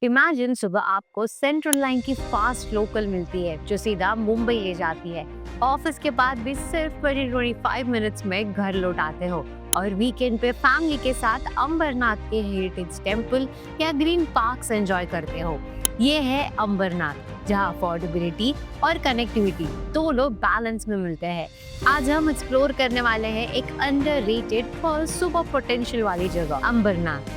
Imagine सुबह आपको central line की फास्ट लोकल मिलती है जो सीधा मुंबई ले जाती है। ऑफिस के बाद भी सिर्फ 20-25 मिनट्स में घर लौट आते हो और वीकेंड पे फैमिली के साथ अंबरनाथ के हेरिटेज टेम्पल या ग्रीन पार्क्स एंजॉय करते हो। ये है अंबरनाथ, जहाँ अफोर्डेबिलिटी और कनेक्टिविटी दोनों बैलेंस में मिलते हैं। आज हम एक्सप्लोर करने वाले हैं एक अंडररेटेड और सुपर पोटेंशियल वाली जगह, अंबरनाथ।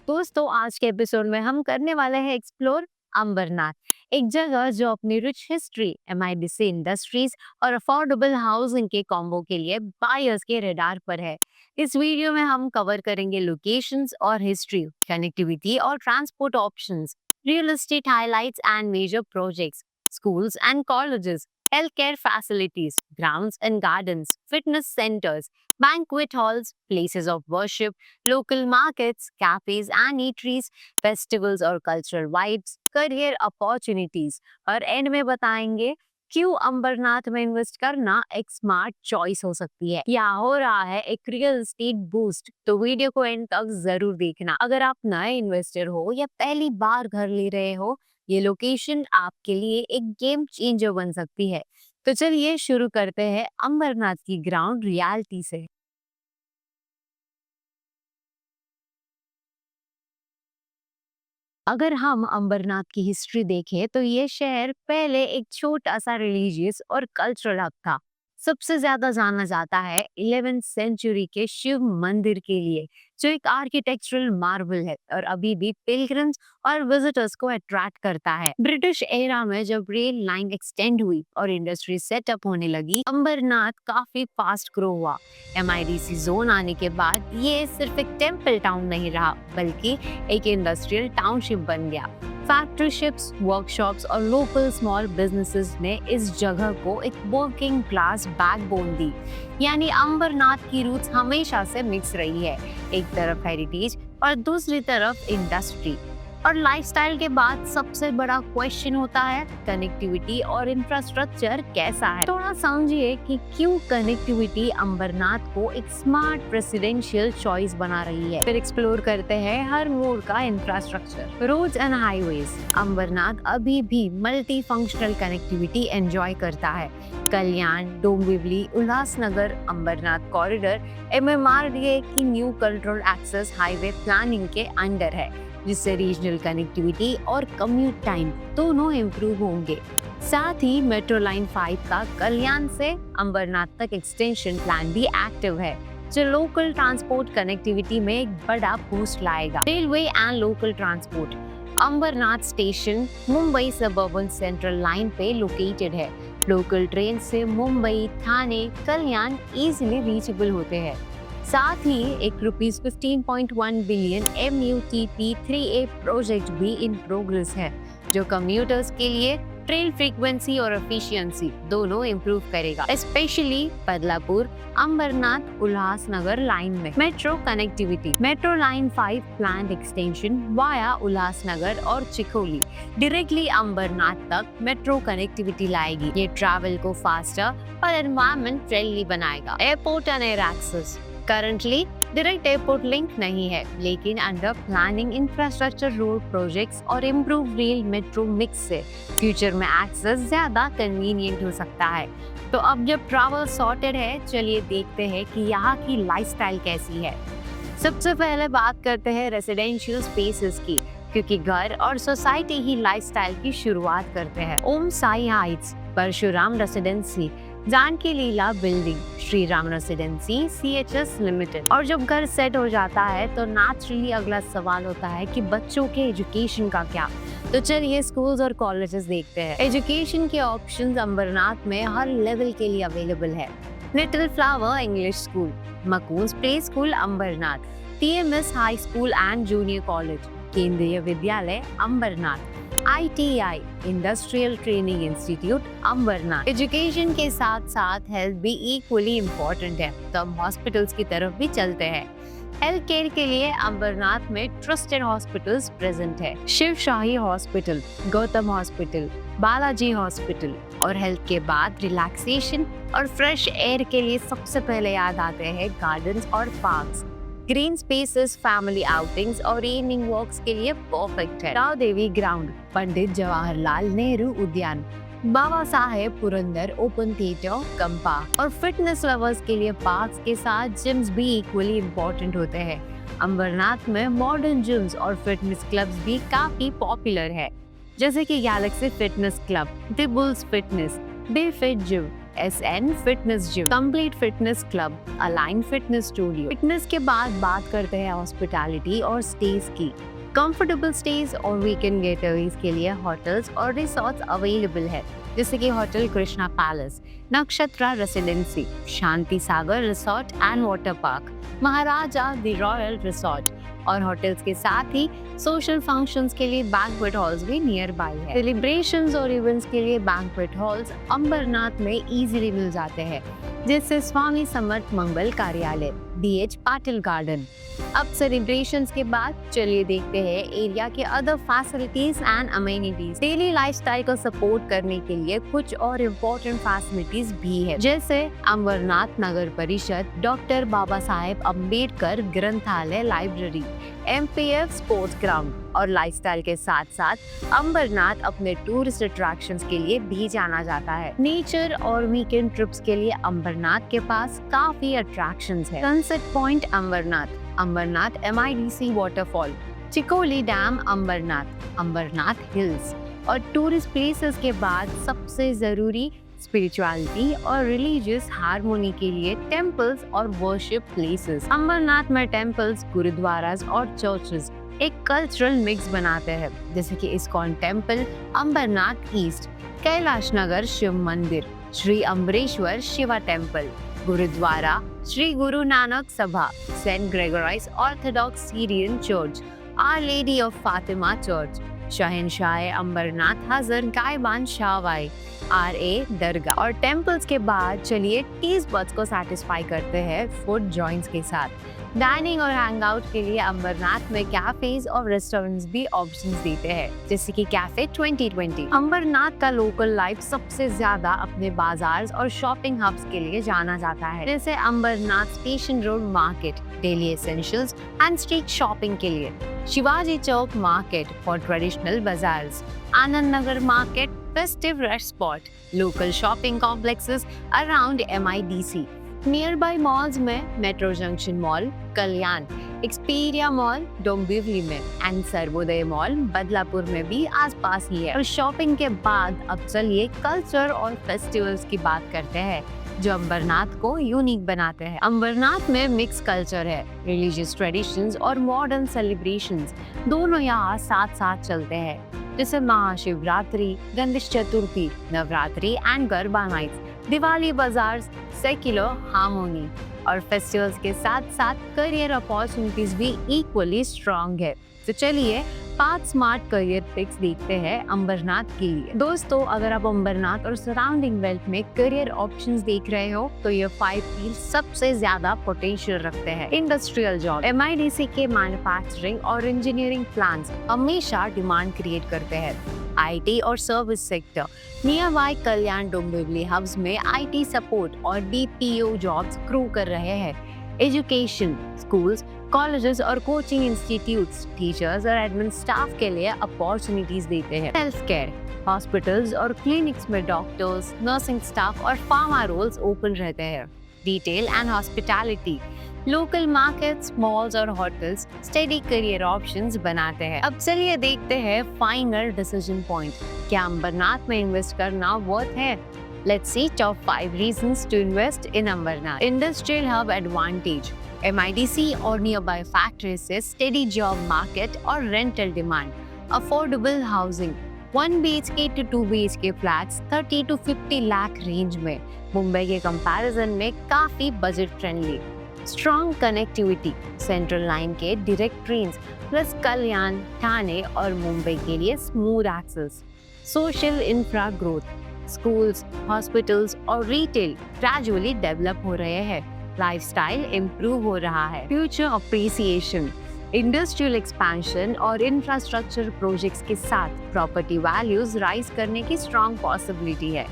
दोस्तों, आज के एपिसोड में हम करने वाले हैं एक्सप्लोर अंबरनाथ, एक जगह जो अपनी रिच हिस्ट्री, एमआईडीसी इंडस्ट्रीज और अफोर्डेबल हाउसिंग के कॉम्बो के लिए बायर्स के रडार पर है। इस वीडियो में हम कवर करेंगे लोकेशंस और हिस्ट्री, कनेक्टिविटी और transport options, real estate highlights and major projects, schools and colleges, healthcare facilities, grounds and gardens, fitness centers, banquet halls, places of worship, local markets, cafes and eateries, festivals और cultural vibes, career opportunities और and में बताएंगे क्यों अंबरनाथ में invest करना एक smart choice हो सकती है। या हो रहा है एक रियल एस्टेट बूस्ट, तो वीडियो को एंड तक जरूर देखना। अगर आप नए इन्वेस्टर हो या पहली बार घर ले रहे हो, ये लोकेशन आपके लिए एक गेम चेंजर बन सकती है। तो चलिए शुरू करते हैं अंबरनाथ की ग्राउंड रियलिटी से। अगर हम अंबरनाथ की हिस्ट्री देखें तो ये शहर पहले एक छोटा सा रिलीजियस और कल्चरल हब था। सबसे ज्यादा जाना जाता है 11th सेंचुरी के शिव मंदिर के लिए, जो एक आर्किटेक्चरल मार्वल है और अभी भी पिलग्रिम्स और विजिटर्स को अट्रैक्ट करता है। ब्रिटिश एरा में जब रेल लाइन एक्सटेंड हुई और इंडस्ट्री सेटअप होने लगी, अंबरनाथ काफी फास्ट ग्रो हुआ। एमआईडीसी जोन आने के बाद ये सिर्फ एक टेम्पल टाउन नहीं रहा, बल्कि एक इंडस्ट्रियल टाउनशिप बन गया। फैक्ट्री शिप्स, वर्कशॉप्स और लोकल स्मॉल बिजनेसेस ने इस जगह को एक वर्किंग क्लास बैकबोन दी। यानी अंबरनाथ की रूट्स हमेशा से मिक्स रही है, एक तरफ हेरिटेज और दूसरी तरफ इंडस्ट्री। और लाइफस्टाइल के बाद सबसे बड़ा क्वेश्चन होता है कनेक्टिविटी और इंफ्रास्ट्रक्चर कैसा है। थोड़ा समझिए कि क्यों कनेक्टिविटी अंबरनाथ को एक स्मार्ट रेसिडेंशियल चॉइस बना रही है। फिर एक्सप्लोर करते हैं हर मोड का infrastructure. Roads and highways, Ambernath अभी भी मल्टी फंक्शनल कनेक्टिविटी एंजॉय करता है। कल्याण, डोंबिवली, उल्लासनगर अंबरनाथ कॉरिडोर एमएमआरडीए की new cultural access highway planning के अंडर है, जिससे रीजनल कनेक्टिविटी और कम्यूट टाइम दोनों इम्प्रूव होंगे। साथ ही मेट्रो लाइन 5 का कल्याण से अंबरनाथ तक एक्सटेंशन प्लान भी एक्टिव है, जो लोकल ट्रांसपोर्ट कनेक्टिविटी में एक बड़ा बूस्ट लाएगा। Railway and local transport, Ambernath station Mumbai suburban central line पे लोकेटेड है। लोकल ट्रेन से मुंबई, थाने, कल्याण इजीली रीचेबल होते हैं। साथ ही एक ₹15.1 बिलियन MUTP 3A प्रोजेक्ट भी इन प्रोग्रेस है, जो कम्यूटर्स के लिए ट्रेन फ्रीक्वेंसी और एफिशिएंसी दोनों इम्प्रूव करेगा, स्पेशली बदलापुर, अंबरनाथ, उल्लासनगर लाइन में। Metro connectivity, metro line 5 planned extension via Ulhasnagar और चिखोली डायरेक्टली अंबरनाथ तक मेट्रो कनेक्टिविटी लाएगी। ये ट्रैवल को फास्टर और एनवायरमेंट फ्रेंडली बनाएगा। Airport and air access, currently direct airport link नहीं है, लेकिन under planning infrastructure road projects और इम्प्रूव रेल मेट्रो मिक्स से फ्यूचर में एक्सेस ज्यादा कन्वीनियंट हो सकता है। तो अब जब ट्रैवल सॉर्टेड है, चलिए देखते हैं कि यहाँ की लाइफस्टाइल कैसी है। सबसे पहले बात करते हैं रेसिडेंशियल स्पेसेस की, क्योंकि घर और सोसाइटी ही लाइफस्टाइल की शुरुआत करते हैं। Om Sai Heights, Parshuram Residency, Janaki Leela Building, Shri Ram Residency, CHS Limited. और जब घर सेट हो जाता है तो नेचुरली अगला सवाल होता है कि बच्चों के एजुकेशन का क्या। तो चलिए स्कूल्स और कॉलेजेस देखते हैं। एजुकेशन के ऑप्शंस अंबरनाथ में हर लेवल के लिए अवेलेबल है। Little Flower English School, Makoons Play School Ambernath, TMS High School and Junior College, Kendriya Vidyalaya Ambernath, ITI Industrial Training Institute Ambernath. Education के साथ साथ हेल्थ भी इक्वली इम्पोर्टेंट है, तो हम हॉस्पिटल्स की तरफ भी चलते हैं। हेल्थ केयर के लिए अंबरनाथ में ट्रस्टेड हॉस्पिटल्स प्रेजेंट है। Shiv Shahi hospital, Gautam hospital, Balaji hospital. और हेल्थ के बाद रिलैक्सेशन और फ्रेश एयर के लिए सबसे पहले याद आते हैं गार्डन्स और parks. Green spaces, family outings और इवनिंग वॉक्स के लिए परफेक्ट है। राव देवी ग्राउंड, पंडित जवाहरलाल नेहरू उद्यान, बाबा साहेब पुरंदर ओपन थिएटर, कंपा। और फिटनेस लवर्स के लिए पार्क्स के साथ जिम्स भी इक्वली इम्पोर्टेंट होते हैं। अंबरनाथ में मॉडर्न जिम्स और फिटनेस क्लब्स भी काफी पॉपुलर है, जैसे कि galaxy fitness club, the bulls fitness, bay fit gym, SN fitness gym, complete fitness club, align fitness studio. Fitness के बाद बात करते हैं हॉस्पिटैलिटी और स्टेज की। कंफर्टेबल स्टेज और वीकेंड गेटअवेज के लिए होटल्स और रिसोर्ट्स अवेलेबल है, जैसे कि hotel Krishna palace, Nakshatra residency, Shanti Sagar resort and water park, Maharaja the royal resort. और होटल्स के साथ ही सोशल फंक्शंस के लिए बैंक्वेट हॉल्स भी नियर बाय है। सेलिब्रेशंस और इवेंट्स के लिए बैंक्वेट हॉल्स अंबरनाथ में इजीली मिल जाते हैं, जैसे स्वामी समर्थ मंगल कार्यालय, BH पाटिल गार्डन। अब सेलिब्रेशंस के बाद चलिए देखते हैं एरिया के other facilities and amenities. Daily lifestyle को सपोर्ट करने के लिए कुछ और इम्पोर्टेंट फैसिलिटीज भी है, जैसे अंबरनाथ नगर परिषद, डॉक्टर बाबा साहेब अम्बेडकर ग्रंथालय लाइब्रेरी, MPF स्पोर्ट्स ग्राउंड। और लाइफस्टाइल के साथ साथ अंबरनाथ अपने टूरिस्ट अट्रैक्शंस के लिए भी जाना जाता है। नेचर और वीकेंड ट्रिप्स के लिए अंबरनाथ के पास काफी अट्रैक्शंस है। Sunset point Ambernath, Ambernath MIDC waterfall, Chikoli dam Ambernath, Ambernath hills. और टूरिस्ट प्लेसेस के बाद सबसे जरूरी स्पिरिचुअलिटी और रिलीजियस हार्मोनी के लिए टेम्पल्स और वर्शिप प्लेसेस। अंबरनाथ में टेम्पल्स, गुरुद्वारास और चर्चेस एक कल्चरल मिक्स बनाते हैं, जैसे कि ISKCON temple Ambernath east, Kailash Nagar Shiv Mandir, Shri Ambareshwar Shiva temple, Gurudwara Shri Guru Nanak Sabha, saint Gregorios orthodox Syrian church, our lady of Fatima church, Shahanshah Ambernath हजर गायबान शाहवाई, RA दरगाह। और टेम्पल्स के बाद चलिए टेस्ट बड्स को सेटिस्फाई करते हैं फूड जॉइंट्स के साथ। डाइनिंग और हैंगआउट के लिए अंबरनाथ में कैफेज और रेस्टोरेंट्स भी ऑप्शंस देते हैं, जैसे कि कैफे 2020। अंबरनाथ का लोकल लाइफ सबसे ज्यादा अपने बाजार और शॉपिंग हब्स के लिए जाना जाता है, जैसे Ambernath station road market daily essentials and street shopping के लिए, Shivaji Chowk market for traditional bazaars, Anand Nagar market festive rush spot, local shopping complexes around MIDC। Nearby malls में metro junction mall, Kalyan, Experia mall Dombivli में एंड सर्वोदय मॉल बदलापुर में भी आसपास ही है। और shopping के बाद अब चलिए कल्चर और फेस्टिवल्स की बात करते हैं, जो अंबरनाथ को यूनिक बनाते हैं। अंबरनाथ में मिक्स कल्चर है, रिलीजियस ट्रेडिशंस और मॉडर्न सेलिब्रेशंस दोनों यहाँ साथ साथ चलते हैं, जैसे महाशिवरात्रि, गणेश चतुर्थी, नवरात्रि एंड गरबा नाइट्स, दिवाली बाजार, सेक्युलर हार्मोनी। और फेस्टिवल्स के साथ साथ करियर अपॉर्चुनिटीज भी इक्वली स्ट्रॉन्ग है। तो चलिए 5 स्मार्ट करियर पिक्स देखते हैं अंबरनाथ के लिए। दोस्तों, अगर आप अंबरनाथ और सराउंडिंग बेल्ट में करियर ऑप्शंस देख रहे हो तो ये 5 फील्ड सबसे ज्यादा पोटेंशियल रखते हैं। इंडस्ट्रियल जॉब, MIDC के मैन्युफैक्चरिंग और इंजीनियरिंग प्लांट्स हमेशा डिमांड क्रिएट करते हैं। IT और service sector, nearby Kalyan Dombivli hubs में IT सपोर्ट और BPO जॉब्स ग्रो कर रहे हैं। एजुकेशन, स्कूल्स, कॉलेजेस और कोचिंग इंस्टीट्यूट्स टीचर्स और एडमिन स्टाफ के लिए अपॉर्चुनिटीज देते हैं। हेल्थ केयर, हॉस्पिटल्स और क्लिनिक्स में डॉक्टर्स, नर्सिंग स्टाफ और फार्मा रोल्स ओपन रहते हैं। Retail and hospitality, local markets, malls और होटल्स स्टेडी करियर ऑप्शंस बनाते हैं। अब चलिए देखते हैं फाइनल डिसीजन पॉइंट, क्या अंबरनाथ में इन्वेस्ट करना वर्थ है? Let's see top 5 reasons to invest in Ambarnath. Industrial hub advantage, MIDC और nearby factories से steady job market और rental demand. Affordable housing, 1 BHK to 2 BHK flats 30 to 50 lakh range में, मुंबई के comparison में काफी budget friendly. Strong connectivity, central line के direct trains plus कल्याण, ठाणे और मुंबई के लिए smooth access. Social infra growth, schools, hospitals और रिटेल ग्रेजुअली डेवलप हो रहे हैं। लाइफस्टाइल इम्प्रूव हो रहा है। फ्यूचर अप्रिसिएशन, इंडस्ट्रियल एक्सपेंशन और इंफ्रास्ट्रक्चर प्रोजेक्ट्स के साथ प्रॉपर्टी वैल्यूज राइज करने की स्ट्रॉन्ग पॉसिबिलिटी है।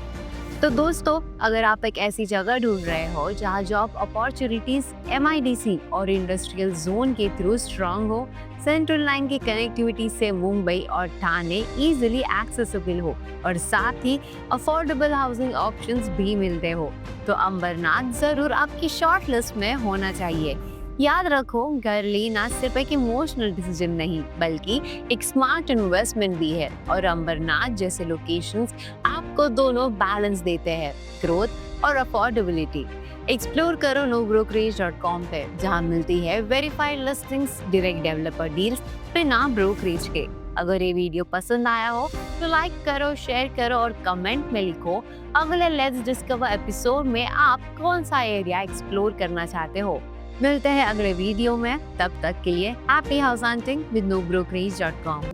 तो दोस्तों, अगर आप एक ऐसी जगह ढूंढ रहे हो जहां जॉब अपॉर्चुनिटीज MIDC और इंडस्ट्रियल जोन के थ्रू स्ट्रांग हो, सेंट्रल लाइन की कनेक्टिविटी से मुंबई और ठाणे इजीली एक्सेसिबल हो और साथ ही अफोर्डेबल हाउसिंग ऑप्शंस भी मिलते हो, तो अंबरनाथ जरूर आपकी शॉर्ट लिस्ट में होना चाहिए। याद रखो, घर लेना सिर्फ एक इमोशनल डिसीजन नहीं बल्कि एक स्मार्ट इन्वेस्टमेंट भी है, और अंबरनाथ जैसे लोकेशंस आपको दोनों बैलेंस देते हैं, ग्रोथ और अफोर्डेबिलिटी। एक्सप्लोर करो nobrokerage.com पे, जहां मिलती है verified listings, direct developer deals बिना ब्रोकरेज के। अगर ये वीडियो पसंद आया हो तो लाइक करो, शेयर करो और कमेंट में लिखो अगले लेट्स डिस्कवर एपिसोड में आप कौन सा एरिया एक्सप्लोर करना चाहते हो। मिलते हैं अगले वीडियो में, तब तक के लिए happy house hunting with nobrokerage.com।